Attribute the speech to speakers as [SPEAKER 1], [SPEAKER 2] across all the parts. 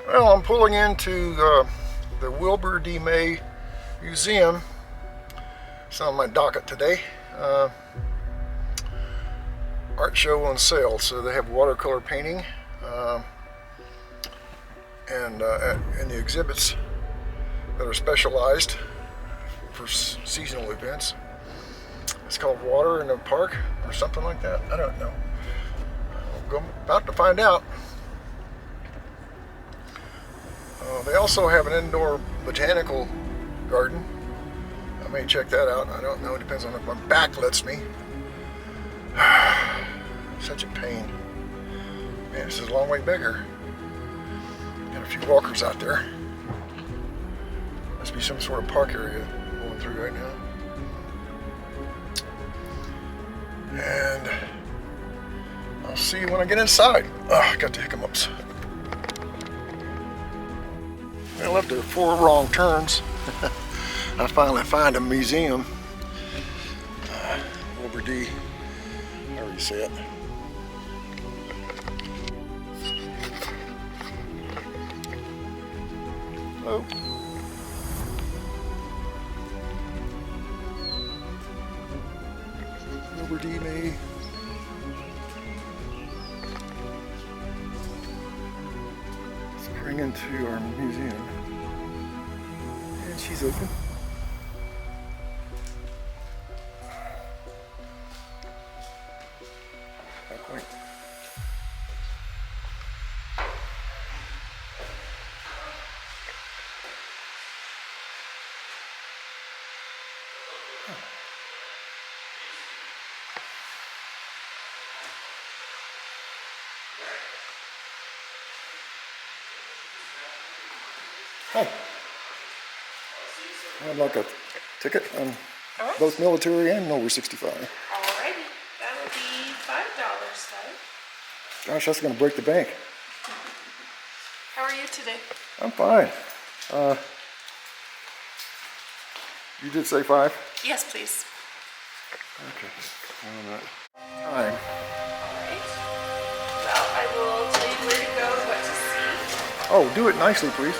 [SPEAKER 1] Well, I'm pulling into the Wilbur D May Museum. It's on my docket today. Art show on sale, so they have watercolor painting and the exhibits that are specialized for seasonal events. It's called Water in the Park or something like that. I don't know. I'm about to find out. They also have an indoor botanical garden. I may check that out. I don't know. It depends on if my back lets me. Such a pain. Man, this is a long way bigger. Got a few walkers out there. Must be some sort of park area going through right now. And I'll see you when I get inside. I got the hiccups. Well, after 4 wrong turns, I finally find a museum. Wilbur D. I already say it. Oh. Wilbur D May. Let's bring into our museum. And she's open. Not quite. Hi. I'd like a ticket on both military and over 65.
[SPEAKER 2] Alrighty, that would be $5, though.
[SPEAKER 1] Gosh, that's gonna break the bank.
[SPEAKER 2] How are you today?
[SPEAKER 1] I'm fine. You did say 5?
[SPEAKER 2] Yes, please.
[SPEAKER 1] Okay. Time.
[SPEAKER 2] Alright. Well, I will tell you where to go, what to see.
[SPEAKER 1] Oh, do it nicely, please.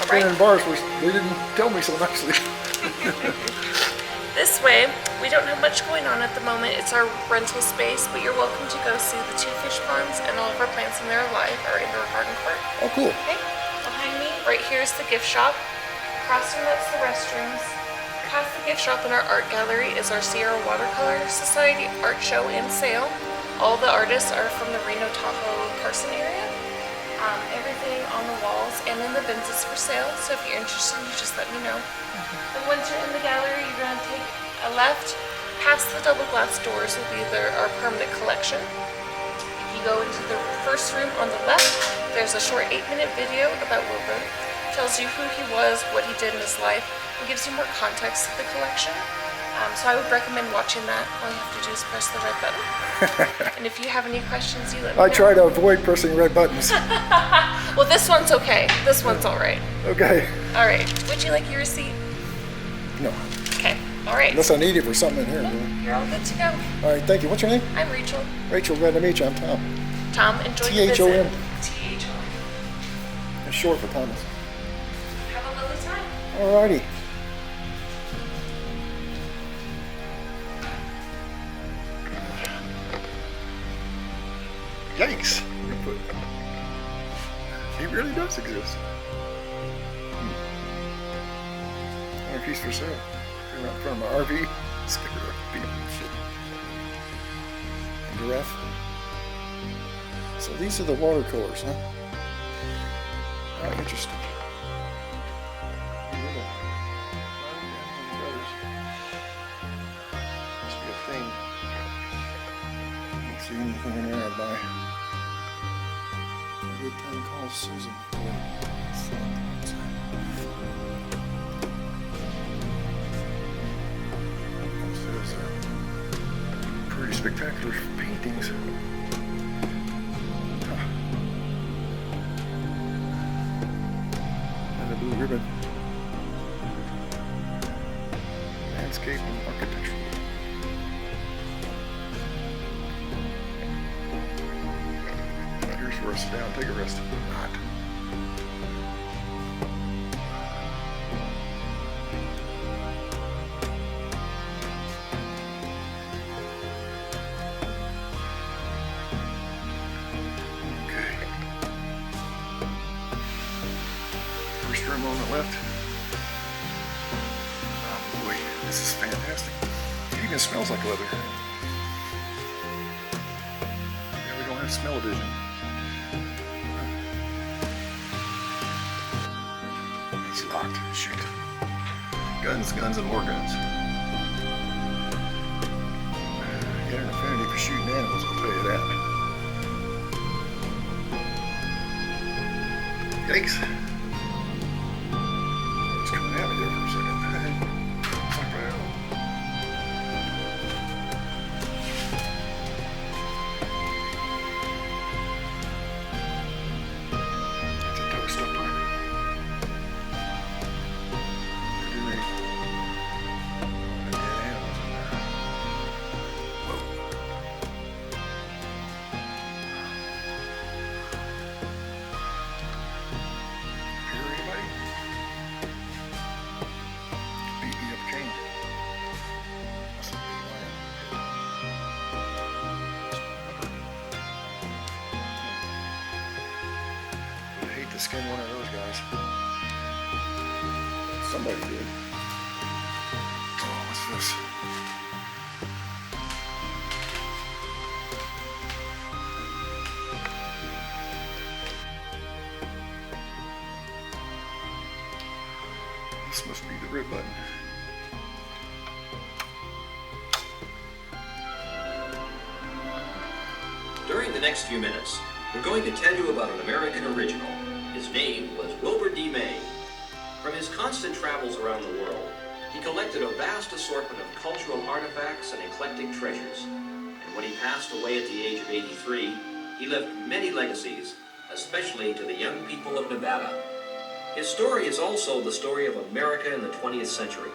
[SPEAKER 1] I've been in bars where they didn't tell me so nicely.
[SPEAKER 2] This way, we don't have much going on at the moment. It's our rental space, but you're welcome to go see the 2 fish ponds, and all of our plants in there are alive, our indoor garden court.
[SPEAKER 1] Oh, cool.
[SPEAKER 2] Okay, behind me, right here is the gift shop. Across from that's the restrooms. Past the gift shop in our art gallery is our Sierra Watercolor Society art show and sale. All the artists are from the Reno, Tahoe, Carson area. Everything on the walls and in the bins is for sale, so if you're interested, you just let me know. And once you're in the gallery, you're going to take a left. Past the double glass doors will be our permanent collection. If you go into the first room on the left, there's a short 8-minute video about Wilbur. It tells you who he was, what he did in his life, and gives you more context to the collection. So I would recommend watching that. All you have to do is press the red button. And if you have any questions, you let me know.
[SPEAKER 1] I try to avoid pressing red buttons.
[SPEAKER 2] Well, this one's okay. This one's all right.
[SPEAKER 1] Okay.
[SPEAKER 2] All right. Would you like your receipt?
[SPEAKER 1] No.
[SPEAKER 2] Okay. All right.
[SPEAKER 1] Unless I need it for something in here.
[SPEAKER 2] You're all good to go.
[SPEAKER 1] All right, thank you. What's your name?
[SPEAKER 2] I'm Rachel.
[SPEAKER 1] Rachel, glad to meet you. I'm Tom.
[SPEAKER 2] Tom, enjoy your visit.
[SPEAKER 1] T-H-O-M.
[SPEAKER 2] T-H-O-M.
[SPEAKER 1] It's short for Thomas.
[SPEAKER 2] Have a lovely time.
[SPEAKER 1] All righty. Yikes! He really does exist. A piece for sale. In front of my RV. Scared of being shit. Giraffe. So these are the watercolors, huh? Oh, interesting. Must be a thing. Don't see anything in there I'd buy. A good time to call Susan. Those are pretty spectacular paintings. And a blue ribbon. Landscape and architecture. Here's before I sit down and take a rest. Not. On the left. Oh boy, this is fantastic. It even smells like leather. Yeah, we don't have smell-o-vision. It's locked. Shoot. Guns, guns, and more guns. Got an affinity for shooting animals, I'll tell you that. Yikes. To skin one of those guys. Somebody did. Oh, what's this? This must be the red button.
[SPEAKER 3] During the next few minutes, we're going to tell you about an American original. His name was Wilbur D May. From his constant travels around the world, he collected a vast assortment of cultural artifacts and eclectic treasures. And when he passed away at the age of 83, he left many legacies, especially to the young people of Nevada. His story is also the story of America in the 20th century,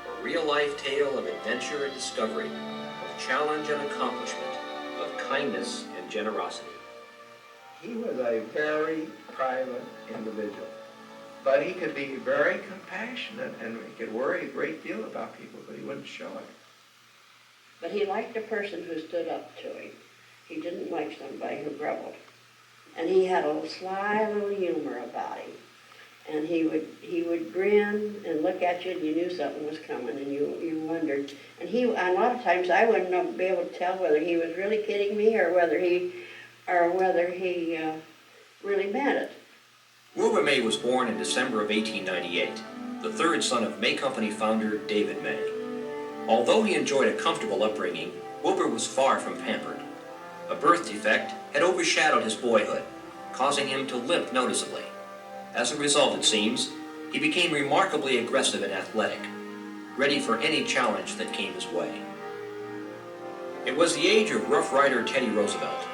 [SPEAKER 3] a real-life tale of adventure and discovery, of challenge and accomplishment, of kindness and generosity.
[SPEAKER 4] He was a very private individual, but he could be very compassionate and he could worry a great deal about people, but he wouldn't show it.
[SPEAKER 5] But he liked a person who stood up to him. He didn't like somebody who grumbled. And he had a sly little humor about him. And he would grin and look at you and you knew something was coming and you wondered. And a lot of times I wouldn't be able to tell whether he was really kidding me or whether he really meant it.
[SPEAKER 3] Wilbur May was born in December of 1898, the third son of May Company founder David May. Although he enjoyed a comfortable upbringing, Wilbur was far from pampered. A birth defect had overshadowed his boyhood, causing him to limp noticeably. As a result, it seems, he became remarkably aggressive and athletic, ready for any challenge that came his way. It was the age of Rough Rider Teddy Roosevelt.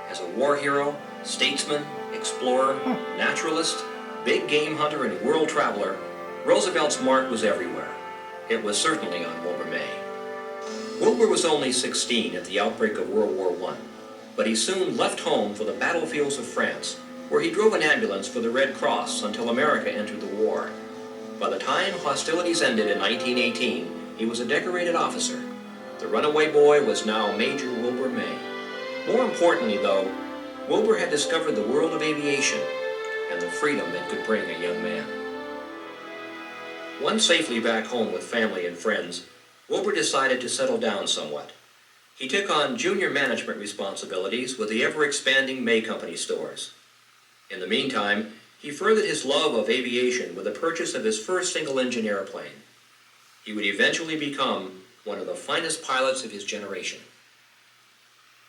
[SPEAKER 3] As a war hero, statesman, explorer, naturalist, big game hunter, and world traveler, Roosevelt's mark was everywhere. It was certainly on Wilbur May. Wilbur was only 16 at the outbreak of World War I, but he soon left home for the battlefields of France, where he drove an ambulance for the Red Cross until America entered the war. By the time hostilities ended in 1918, he was a decorated officer. The runaway boy was now Major Wilbur May. More importantly, though, Wilbur had discovered the world of aviation and the freedom it could bring a young man. Once safely back home with family and friends, Wilbur decided to settle down somewhat. He took on junior management responsibilities with the ever-expanding May Company stores. In the meantime, he furthered his love of aviation with the purchase of his first single-engine airplane. He would eventually become one of the finest pilots of his generation.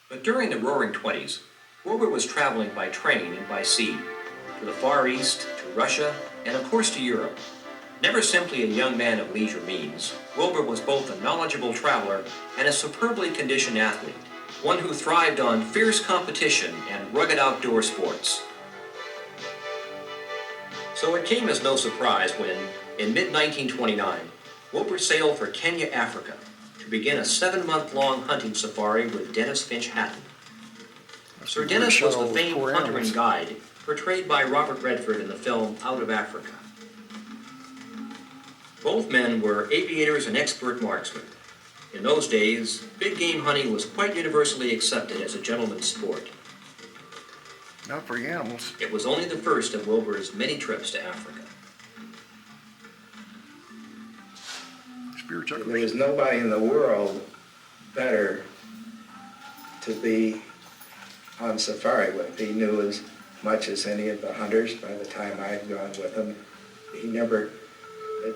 [SPEAKER 3] But during the Roaring Twenties, Wilbur was traveling by train and by sea, to the Far East, to Russia, and of course to Europe. Never simply a young man of leisure means, Wilbur was both a knowledgeable traveler and a superbly conditioned athlete, one who thrived on fierce competition and rugged outdoor sports. So it came as no surprise when, in mid-1929, Wilbur sailed for Kenya, Africa, to begin a 7-month-long hunting safari with Dennis Finch Hatton. Sir Dennis was the famed hunter and guide portrayed by Robert Redford in the film Out of Africa. Both men were aviators and expert marksmen. In those days, big game hunting was quite universally accepted as a gentleman's sport.
[SPEAKER 1] Not for animals.
[SPEAKER 3] It was only the first of Wilbur's many trips to Africa.
[SPEAKER 1] Spear chuckers.
[SPEAKER 4] There was nobody in the world better to be on safari with. He knew as much as any of the hunters by the time I had gone with him. He never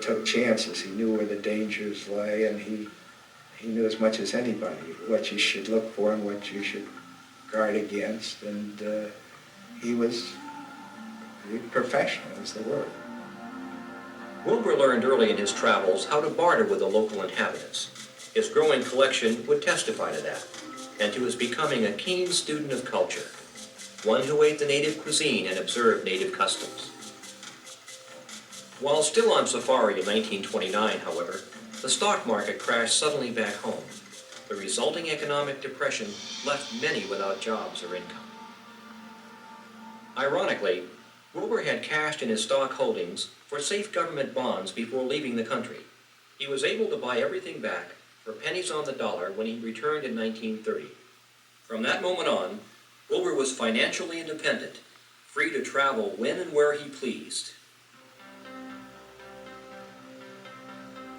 [SPEAKER 4] took chances. He knew where the dangers lay, and he knew as much as anybody what you should look for and what you should guard against. And he was professional, is the word.
[SPEAKER 3] Wilbur learned early in his travels how to barter with the local inhabitants. His growing collection would testify to that, and to his becoming a keen student of culture, one who ate the native cuisine and observed native customs. While still on safari in 1929, however, the stock market crashed suddenly back home. The resulting economic depression left many without jobs or income. Ironically, Wilbur had cashed in his stock holdings for safe government bonds before leaving the country. He was able to buy everything back for pennies on the dollar when he returned in 1930. From that moment on, Wilbur was financially independent, free to travel when and where he pleased.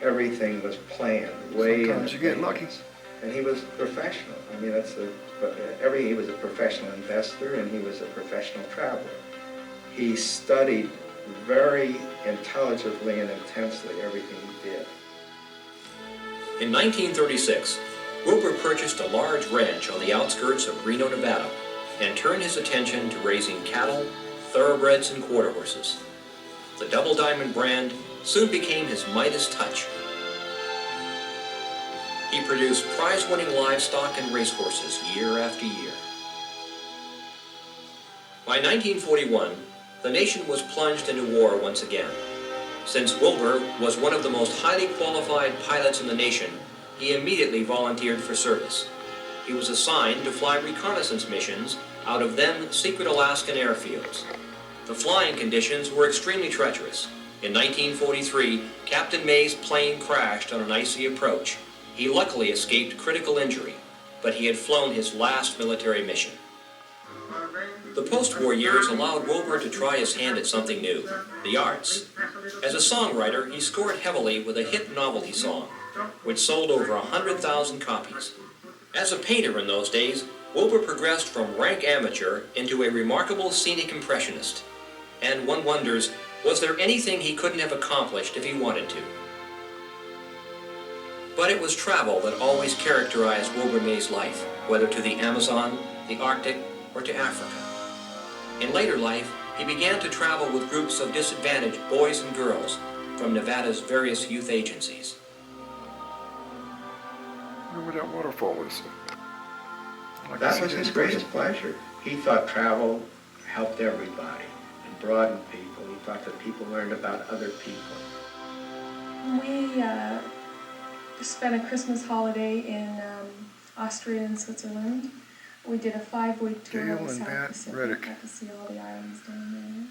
[SPEAKER 4] Everything was planned way in
[SPEAKER 1] Sometimes you get lucky.
[SPEAKER 4] advance. And he was professional. I mean, he was a professional investor, and he was a professional traveler. He studied very intelligently and intensely everything he did.
[SPEAKER 3] In 1936, Wilbur purchased a large ranch on the outskirts of Reno, Nevada, and turned his attention to raising cattle, thoroughbreds, and quarter horses. The Double Diamond brand soon became his Midas touch. He produced prize-winning livestock and racehorses year after year. By 1941, the nation was plunged into war once again. Since Wilbur was one of the most highly qualified pilots in the nation, he immediately volunteered for service. He was assigned to fly reconnaissance missions out of then secret Alaskan airfields. The flying conditions were extremely treacherous. In 1943, Captain May's plane crashed on an icy approach. He luckily escaped critical injury, but he had flown his last military mission. The post-war years allowed Wilbur to try his hand at something new, the arts. As a songwriter, he scored heavily with a hit novelty song, which sold over 100,000 copies. As a painter in those days, Wilbur progressed from rank amateur into a remarkable scenic impressionist. And one wonders, was there anything he couldn't have accomplished if he wanted to? But it was travel that always characterized Wilbur May's life, whether to the Amazon, the Arctic, or to Africa. In later life, he began to travel with groups of disadvantaged boys and girls from Nevada's various youth agencies.
[SPEAKER 1] Where that waterfall is.
[SPEAKER 4] That was his greatest pleasure. He thought travel helped everybody and broadened people. He thought that people learned about other people.
[SPEAKER 6] We spent a Christmas holiday in Austria and Switzerland. We did a 5-week tour of the South Pacific. Got to see all the islands down there.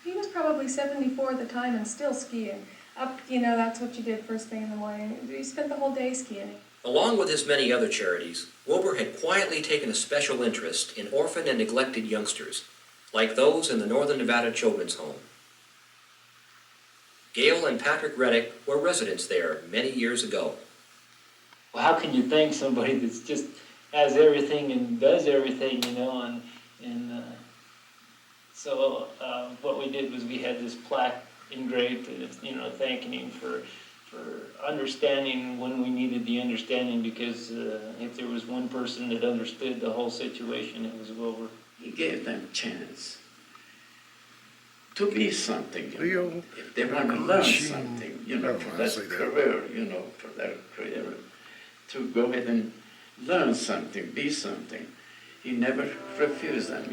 [SPEAKER 6] He was probably 74 at the time and still skiing. Up, that's what you did first thing in the morning. We spent the whole day skiing.
[SPEAKER 3] Along with his many other charities, Wilbur had quietly taken a special interest in orphaned and neglected youngsters, like those in the Northern Nevada Children's Home. Gail and Patrick Reddick were residents there many years ago.
[SPEAKER 7] Well, how can you thank somebody that's just has everything and does everything, so what we did was we had this plaque engraved, thanking him for understanding when we needed the understanding, because if there was one person that understood the whole situation, it was Wilbur.
[SPEAKER 8] He gave them a chance to be something, if they want to learn something, for that career, to go ahead and learn something, be something. He never refused them,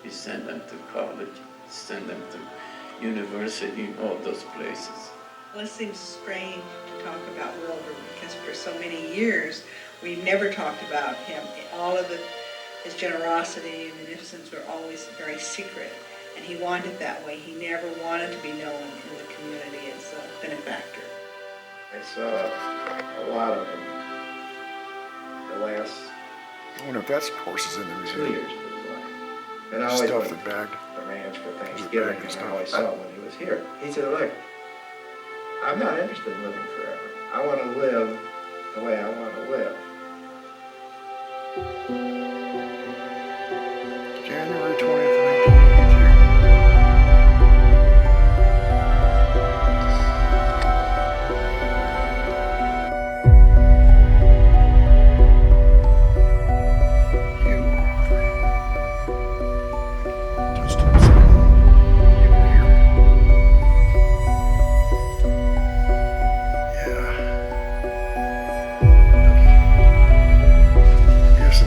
[SPEAKER 8] He sent them to college, sent them to university, all those places.
[SPEAKER 9] Well, it seems strange to talk about Wilbur because for so many years we've never talked about him. All of the his generosity and beneficence were always very secret, and he wanted it that way. He never wanted to be known in the community as a benefactor.
[SPEAKER 4] I saw a lot of them the last
[SPEAKER 1] I wonder if that's horses in the
[SPEAKER 4] 2
[SPEAKER 1] museum.
[SPEAKER 4] years of his life. And I always
[SPEAKER 1] Stuff
[SPEAKER 4] went
[SPEAKER 1] the
[SPEAKER 4] to
[SPEAKER 1] bag.
[SPEAKER 4] the ranch for
[SPEAKER 1] bag
[SPEAKER 4] Thanksgiving,
[SPEAKER 1] and
[SPEAKER 4] and
[SPEAKER 1] stuff.
[SPEAKER 4] I always saw him when he was here. He said, look, I'm not interested in living forever. I want to live the way I want to live.
[SPEAKER 1] January 20th, 1992.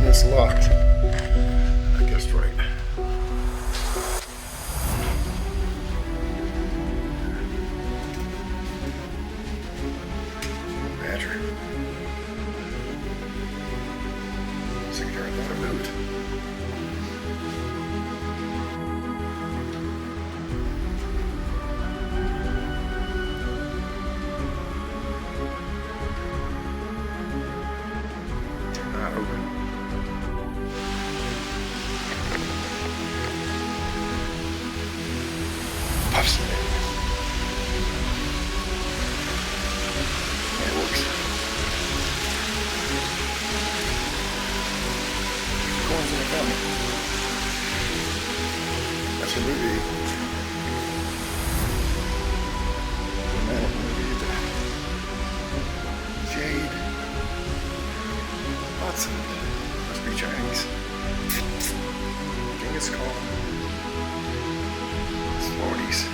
[SPEAKER 1] It's locked. I guessed right. Badger. Cigar, I thought it moved. Not open. Puffs. It works. Coins in the family. That's a movie. Romantic movie. Jade. Watson. Must be Chinese. Genghis Khan. 40s. I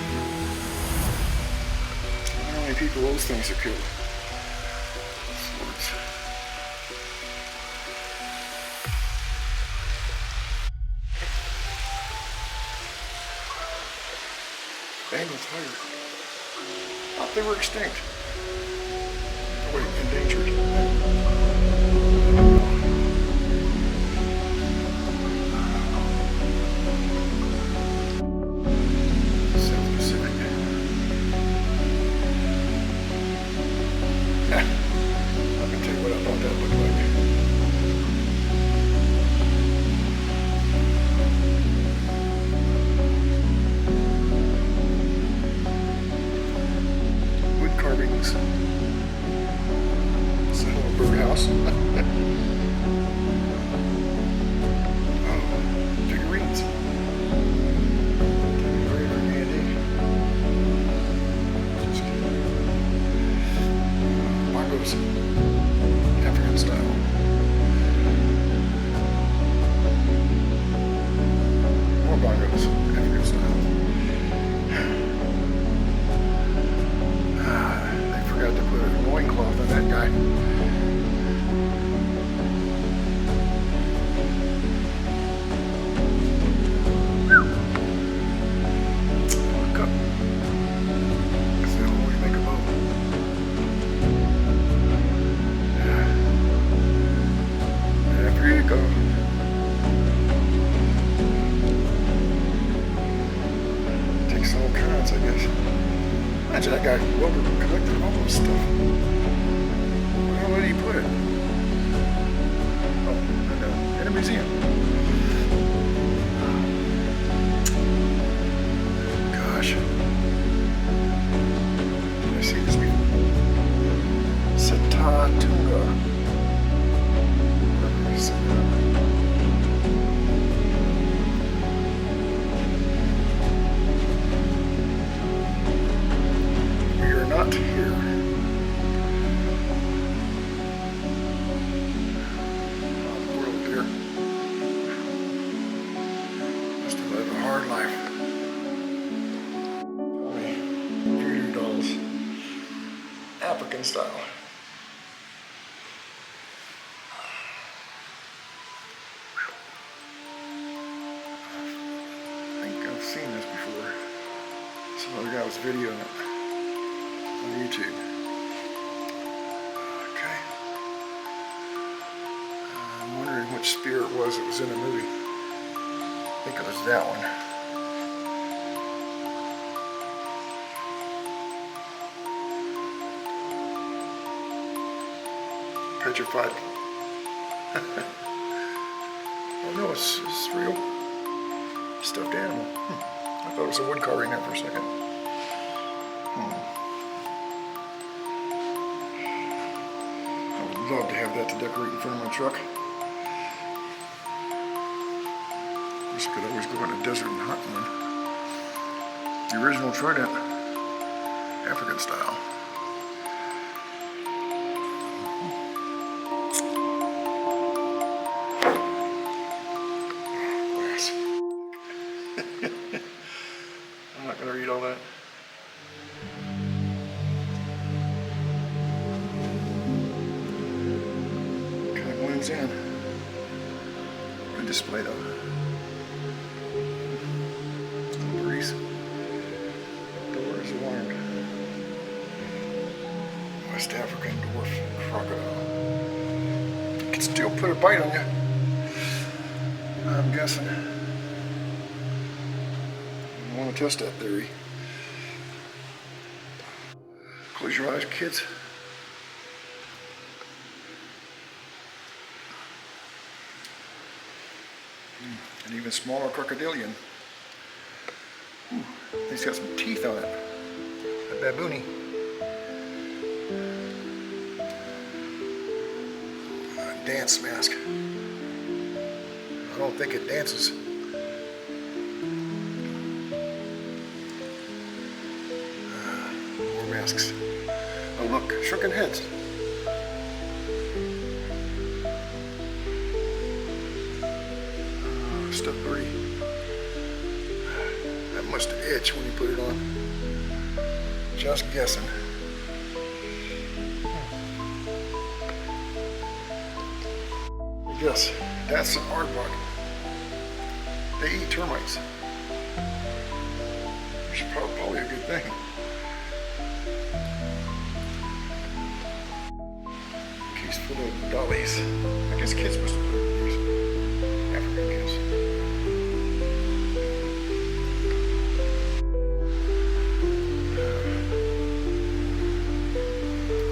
[SPEAKER 1] wonder how many people those things have killed. Swords. Bengal tiger. Thought they were extinct. Oh, wait, endangered. Figurines. Bongos. African style. More bongos. African style. They forgot to put a loincloth on that guy. Takes all kinds, I guess. Imagine that guy Wilbur collected all this stuff. Where did he put it? Oh, I know. In a museum. Gosh. Did I see this before? Setatunga. Whatever he said that. Not here. Not the world here. Must have lived a hard life. Voodoo dolls. African style. I think I've seen this before. Some other guy was videoing it. On YouTube. Okay. I'm wondering which spear it was that was in the movie. I think it was that one. Petrified. Oh no, it's real. Stuffed animal. I thought it was a wood carving there for a second. I would love to have that to decorate in front of my truck. Of course, I could always go in the desert and hunt one. The original trident, African style. Glass. I'm not going to read all that. Kind of blends in. Good display though. No breeze. Door is alarmed. West African dwarf crocodile. Can still put a bite on you, I'm guessing. I want to test that theory. Close your eyes, kids. An even smaller crocodilian. Ooh, he's got some teeth on it. A baboonie. A dance mask. I don't think it dances. More masks. Oh look, shrunken heads. Stuff pretty. That must itch when you put it on. Just guessing. I guess that's an aardvark. They eat termites. Which is probably a good thing. Case full of dollies. I guess kids must have put it in these. African kids.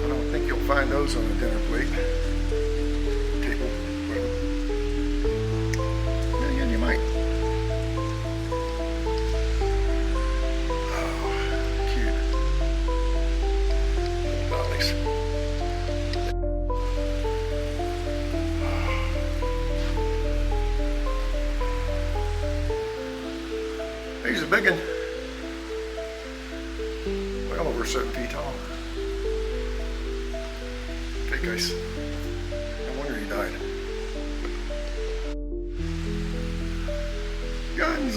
[SPEAKER 1] I don't think you'll find those on the dinner plate. Table. Then again, you might. Oh, cute. Dollies. He's a big one. Well over 7 feet tall. Fake ice. No wonder he died. Guns!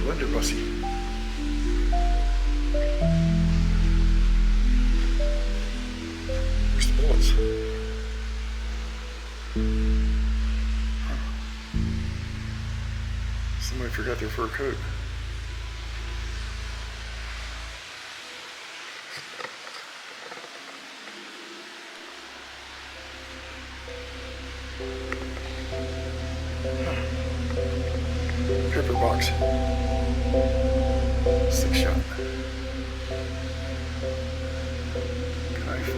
[SPEAKER 1] Blunderbussy. Where's the bullets? Somebody forgot their fur coat. Pepper box. 6-shot. Knife.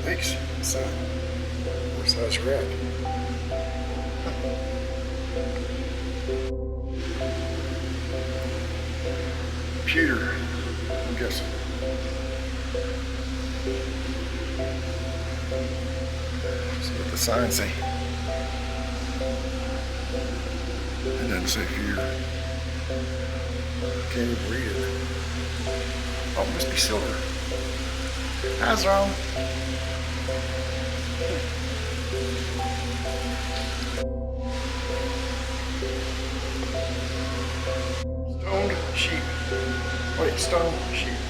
[SPEAKER 1] Thanks. Son. Where's that red? Pewter, I'm guessing. See what the signs say. It doesn't say pewter. Can't even read it. Oh, it must be silver. That's wrong. Stoned sheep. Wait, stone sheep.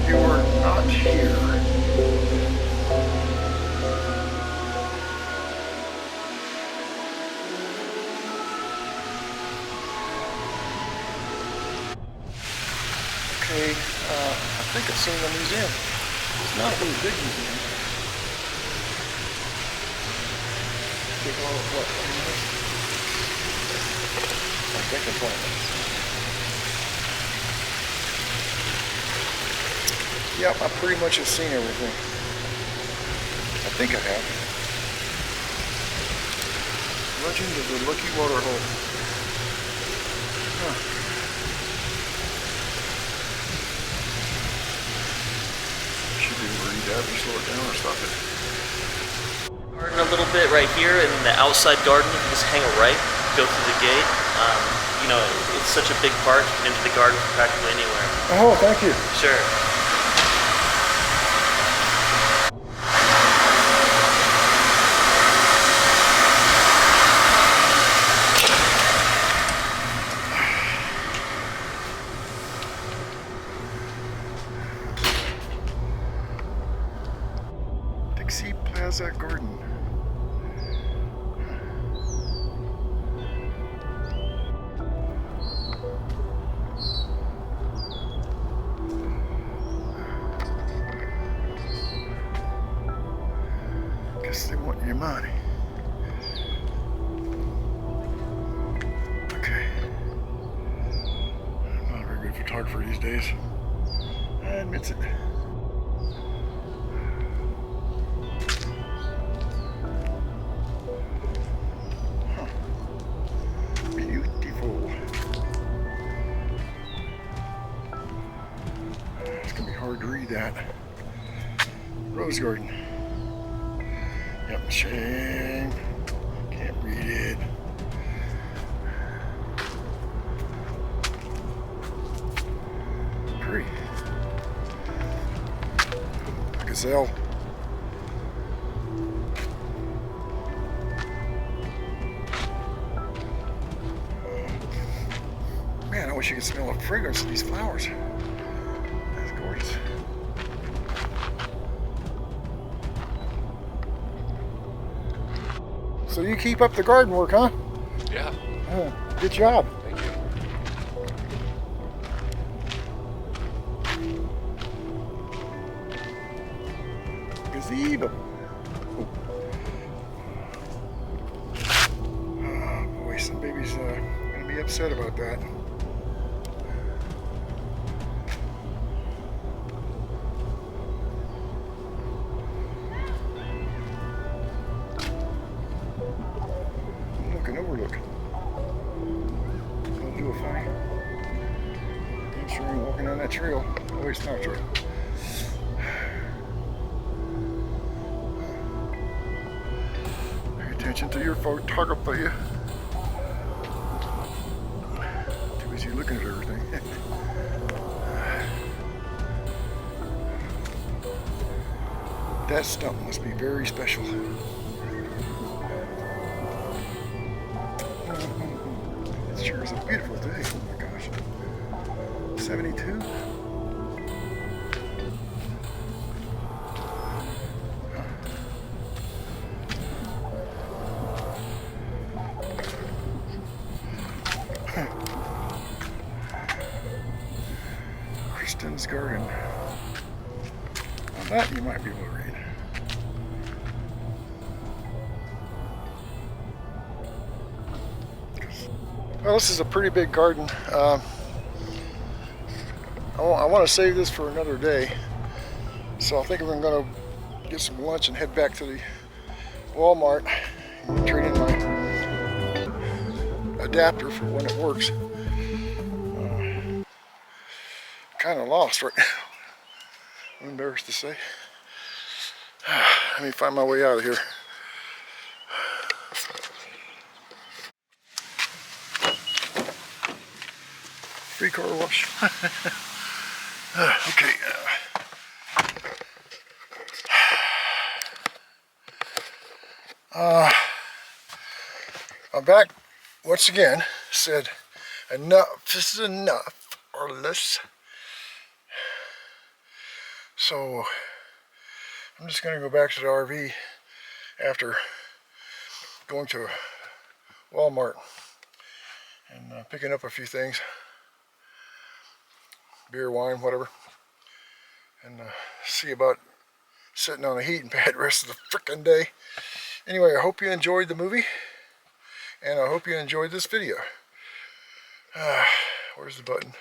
[SPEAKER 1] You are not in the museum. It's not a really big museum. Take all of what, 20 minutes? I'm thinking 20 minutes. Yep, I pretty much have seen everything. I think I have. Legend of the Lucky Water Hole. Huh. Should be able to read that or slow it down or stop it.
[SPEAKER 10] Garden a little bit right here, and the outside garden, you can just hang a right, go through the gate. You know, it's such a big park, you can enter the garden from practically anywhere.
[SPEAKER 1] Oh, thank you.
[SPEAKER 10] Sure.
[SPEAKER 1] Plaza Garden. Guess they want your money. Okay. I'm not a very good photographer these days. I admit it. Hard to read that. Rose garden. Yep, shame. Can't read it. Pretty. A gazelle. Man, I wish you could smell the fragrance of these flowers. So you keep up the garden work, huh?
[SPEAKER 11] Yeah.
[SPEAKER 1] Good job.
[SPEAKER 11] Thank you.
[SPEAKER 1] Gazebo. Oh boy, some baby's gonna be upset about that. Overlook. Gonna do a fine. I'm sure I'm walking down that trail. Oh, it's not a trail. Pay attention to your photography. Too busy looking at everything. That stump must be very special. It sure is a beautiful day. Oh my gosh. 72? Kristen's Garden. Now that you might be able to read. Well, this is a pretty big garden. I want to save this for another day. So I think I'm going to get some lunch and head back to the Walmart and trade in my adapter for when it works. Kind of lost right now. I'm embarrassed to say. Let me find my way out of here. Free car wash. Okay. I'm back once again. Said enough is enough, or less. So I'm just going to go back to the RV after going to Walmart and picking up a few things. Beer, wine, whatever. and see about sitting on a heating pad the rest of the frickin' day. Anyway, I hope you enjoyed the movie, and I hope you enjoyed this video. Where's the button?